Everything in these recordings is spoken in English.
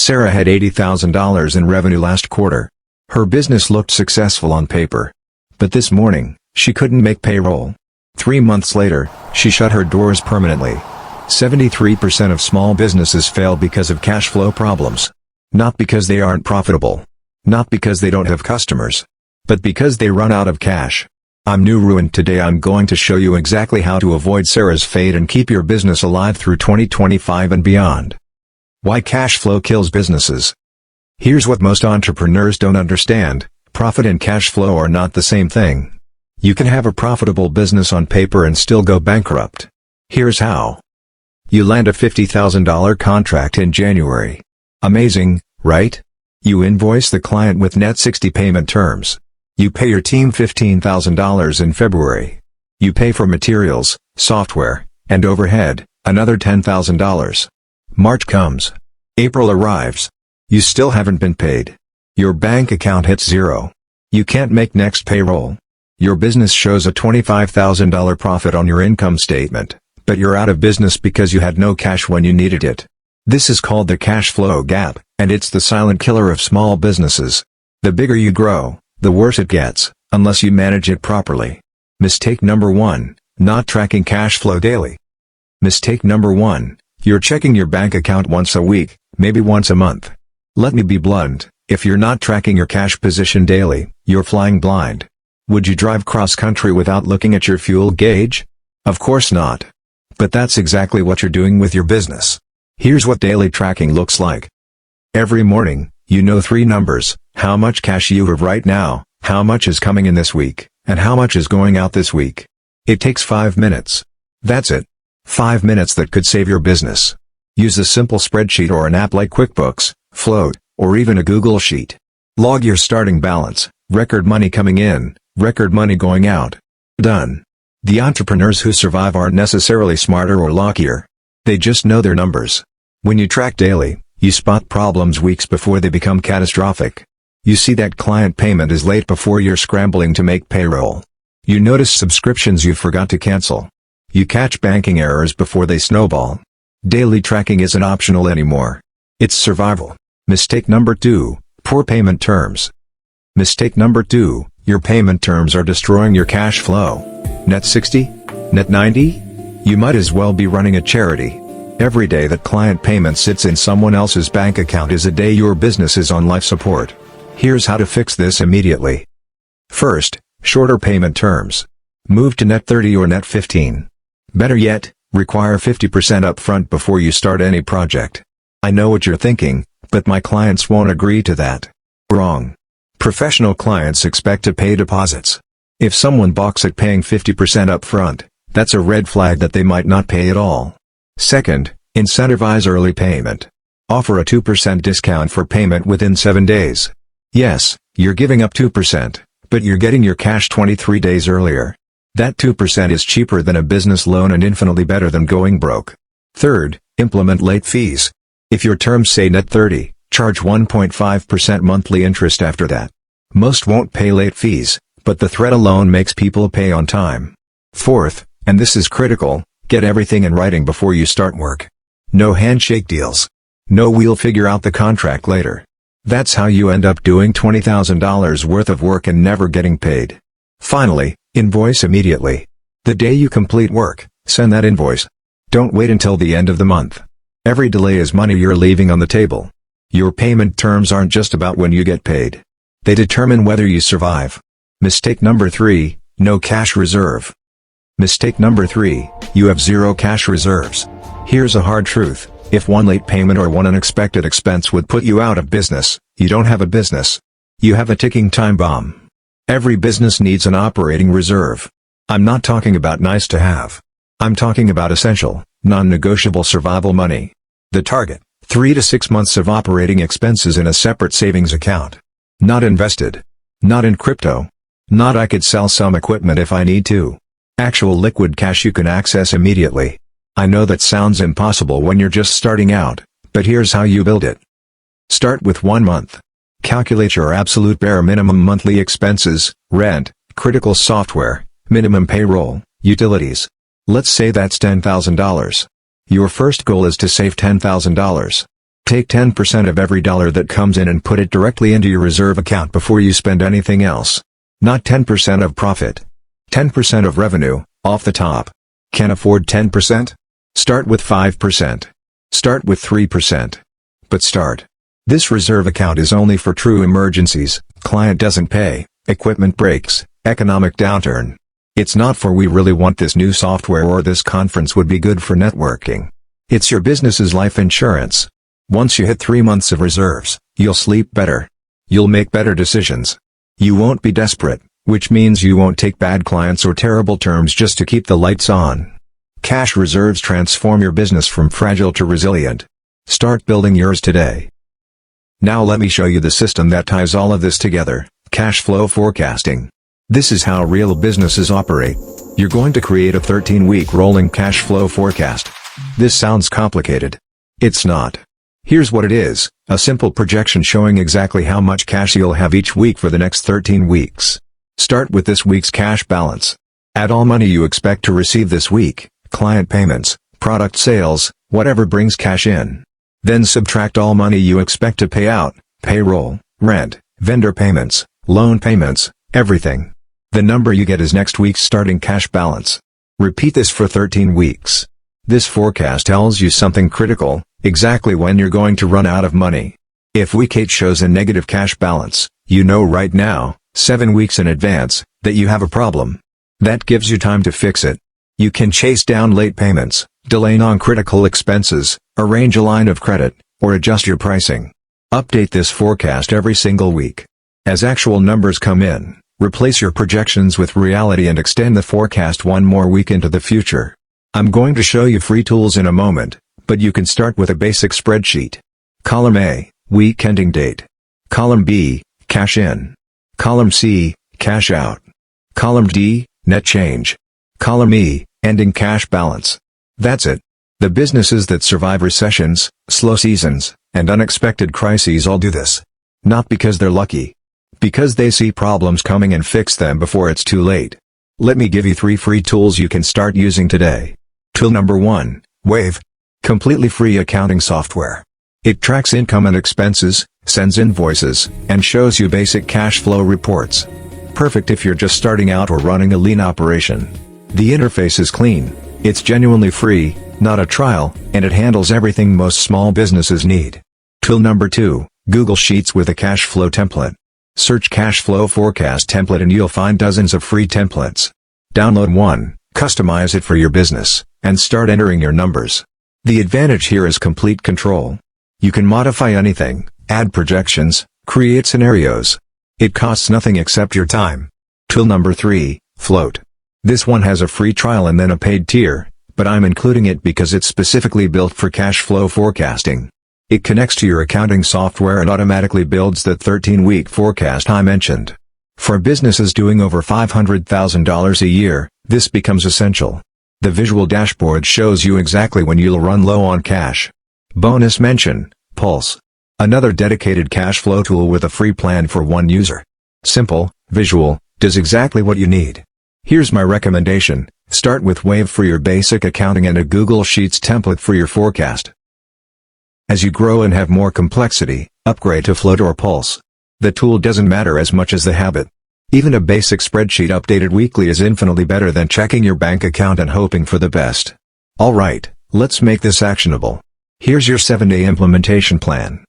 Sarah had $80,000 in revenue last quarter. Her business looked successful on paper. But this morning, she couldn't make payroll. 3 months later, she shut her doors permanently. 73% of small businesses fail because of cash flow problems. Not because they aren't profitable. Not because they don't have customers. But because they run out of cash. I'm Nuru, and today I'm going to show you exactly how to avoid Sarah's fate and keep your business alive through 2025 and beyond. Why cash flow kills businesses. Here's what most entrepreneurs don't understand: profit and cash flow are not the same thing. You can have a profitable business on paper and still go bankrupt. Here's how. You land a $50,000 contract in January. Amazing, right? You invoice the client with net 60 payment terms. You pay your team $15,000 in February. You pay for materials, software, and overhead, another $10,000. March comes. April arrives. You still haven't been paid. Your bank account hits zero. You can't make next payroll. Your business shows a $25,000 profit on your income statement, but you're out of business because you had no cash when you needed it. This is called the cash flow gap, and it's the silent killer of small businesses. The bigger you grow, the worse it gets, unless you manage it properly. Mistake number 1, not tracking cash flow daily. Mistake number 1, you're checking your bank account once a week, maybe once a month. Let me be blunt, if you're not tracking your cash position daily, you're flying blind. Would you drive cross-country without looking at your fuel gauge? Of course not. But that's exactly what you're doing with your business. Here's what daily tracking looks like. Every morning, you know 3 numbers: how much cash you have right now, how much is coming in this week, and how much is going out this week. It takes 5 minutes. That's it. 5 minutes that could save your business. Use a simple spreadsheet or an app like QuickBooks, Float, or even a Google Sheet. Log your starting balance, record money coming in, record money going out. Done. The entrepreneurs who survive aren't necessarily smarter or luckier. They just know their numbers. When you track daily, you spot problems weeks before they become catastrophic. You see that client payment is late before you're scrambling to make payroll. You notice subscriptions you forgot to cancel. You catch banking errors before they snowball. Daily tracking isn't optional anymore. It's survival. Mistake number 2, poor payment terms. Mistake number 2, your payment terms are destroying your cash flow. Net 60? Net 90? You might as well be running a charity. Every day that client payment sits in someone else's bank account is a day your business is on life support. Here's how to fix this immediately. First, shorter payment terms. Move to net 30 or net 15. Better yet, require 50% upfront before you start any project. I know what you're thinking, but my clients won't agree to that. Wrong. Professional clients expect to pay deposits. If someone balks at paying 50% upfront, that's a red flag that they might not pay at all. Second, incentivize early payment. Offer a 2% discount for payment within 7 days. Yes, you're giving up 2%, but you're getting your cash 23 days earlier. That 2% is cheaper than a business loan and infinitely better than going broke. Third, implement late fees. If your terms say net 30, charge 1.5% monthly interest after that. Most won't pay late fees, but the threat alone makes people pay on time. Fourth, and this is critical, get everything in writing before you start work. No handshake deals. No "we'll figure out the contract later." That's how you end up doing $20,000 worth of work and never getting paid. Finally, invoice immediately. The day you complete work, send that invoice. Don't wait until the end of the month. Every delay is money you're leaving on the table. Your payment terms aren't just about when you get paid. They determine whether you survive. Mistake number 3, no cash reserve. Mistake number 3, you have zero cash reserves. Here's a hard truth: if one late payment or one unexpected expense would put you out of business, you don't have a business. You have a ticking time bomb. Every business needs an operating reserve. I'm not talking about nice to have. I'm talking about essential, non-negotiable survival money. The target: 3 to 6 months of operating expenses in a separate savings account. Not invested. Not in crypto. Not "I could sell some equipment if I need to." Actual liquid cash you can access immediately. I know that sounds impossible when you're just starting out, but here's how you build it. Start with 1 month. Calculate your absolute bare minimum monthly expenses: rent, critical software, minimum payroll, utilities. Let's say that's $10,000. Your first goal is to save $10,000. Take 10% of every dollar that comes in and put it directly into your reserve account before you spend anything else. Not 10% of profit. 10% of revenue, off the top. Can't afford 10%? Start with 5%. Start with 3%. But start. This reserve account is only for true emergencies, client doesn't pay, equipment breaks, economic downturn. It's not for we really want this new software or this conference would be good for networking. It's your business's life insurance. Once you hit 3 months of reserves, you'll sleep better. You'll make better decisions. You won't be desperate, which means you won't take bad clients or terrible terms just to keep the lights on. Cash reserves transform your business from fragile to resilient. Start building yours today. Now let me show you the system that ties all of this together, cash flow forecasting. This is how real businesses operate. You're going to create a 13-week rolling cash flow forecast. This sounds complicated. It's not. Here's what it is, a simple projection showing exactly how much cash you'll have each week for the next 13 weeks. Start with this week's cash balance. Add all money you expect to receive this week, client payments, product sales, whatever brings cash in. Then subtract all money you expect to pay out, payroll, rent, vendor payments, loan payments, everything. The number you get is next week's starting cash balance. Repeat this for 13 weeks. This forecast tells you something critical, exactly when you're going to run out of money. If week 8 shows a negative cash balance, you know right now, 7 weeks in advance, that you have a problem. That gives you time to fix it. You can chase down late payments, delay non-critical expenses, arrange a line of credit, or adjust your pricing. Update this forecast every single week. As actual numbers come in, replace your projections with reality and extend the forecast one more week into the future. I'm going to show you free tools in a moment, but you can start with a basic spreadsheet. Column A, week ending date. Column B, cash in. Column C, cash out. Column D, net change. Column E, ending cash balance. That's it. The businesses that survive recessions, slow seasons, and unexpected crises all do this. Not because they're lucky. Because they see problems coming and fix them before it's too late. Let me give you 3 free tools you can start using today. Tool number 1, Wave. Completely free accounting software. It tracks income and expenses, sends invoices, and shows you basic cash flow reports. Perfect if you're just starting out or running a lean operation. The interface is clean, it's genuinely free, not a trial, and it handles everything most small businesses need. Tool number 2, Google Sheets with a cash flow template. Search cash flow forecast template and you'll find dozens of free templates. Download one, customize it for your business, and start entering your numbers. The advantage here is complete control. You can modify anything, add projections, create scenarios. It costs nothing except your time. Tool number 3, Float. This one has a free trial and then a paid tier, but I'm including it because it's specifically built for cash flow forecasting. It connects to your accounting software and automatically builds that 13-week forecast I mentioned. For businesses doing over $500,000 a year, this becomes essential. The visual dashboard shows you exactly when you'll run low on cash. Bonus mention, Pulse. Another dedicated cash flow tool with a free plan for one user. Simple, visual, does exactly what you need. Here's my recommendation, start with Wave for your basic accounting and a Google Sheets template for your forecast. As you grow and have more complexity, upgrade to Float or Pulse. The tool doesn't matter as much as the habit. Even a basic spreadsheet updated weekly is infinitely better than checking your bank account and hoping for the best. Alright, let's make this actionable. Here's your 7-day implementation plan.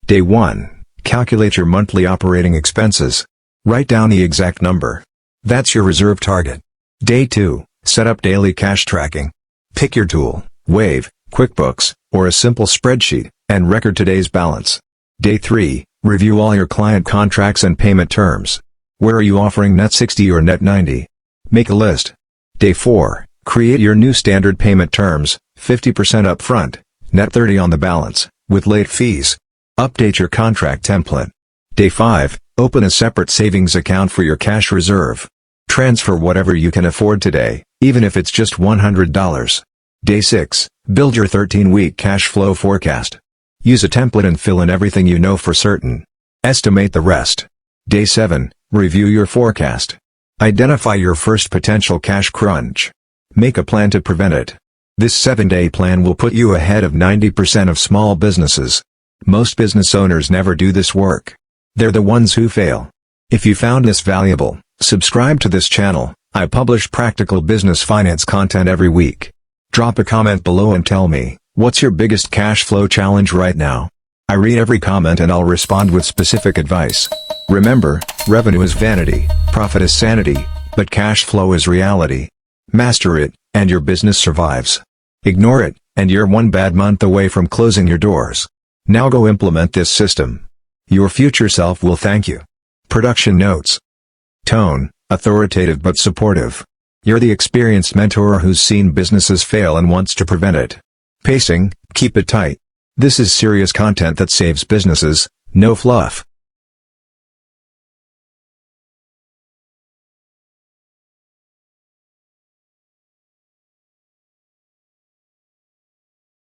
Day 1, calculate your monthly operating expenses. Write down the exact number. That's your reserve target. Day 2, set up daily cash tracking. Pick your tool, Wave, QuickBooks, or a simple spreadsheet, and record today's balance. Day 3, review all your client contracts and payment terms. Where are you offering net 60 or net 90? Make a list. Day 4, create your new standard payment terms, 50% upfront, net 30 on the balance, with late fees. Update your contract template. Day 5, open a separate savings account for your cash reserve. Transfer whatever you can afford today, even if it's just $100. Day 6, build your 13-week cash flow forecast. Use a template and fill in everything you know for certain. Estimate the rest. Day 7, review your forecast. Identify your first potential cash crunch. Make a plan to prevent it. This 7-day plan will put you ahead of 90% of small businesses. Most business owners never do this work. They're the ones who fail. If you found this valuable, subscribe to this channel. I publish practical business finance content every week. Drop a comment below and tell me, what's your biggest cash flow challenge right now? I read every comment and I'll respond with specific advice. Remember, revenue is vanity, profit is sanity, but cash flow is reality. Master it, and your business survives. Ignore it, and you're one bad month away from closing your doors. Now go implement this system. Your future self will thank you. Production notes. Tone, authoritative but supportive. You're the experienced mentor who's seen businesses fail and wants to prevent it. Pacing, keep it tight. This is serious content that saves businesses, no fluff.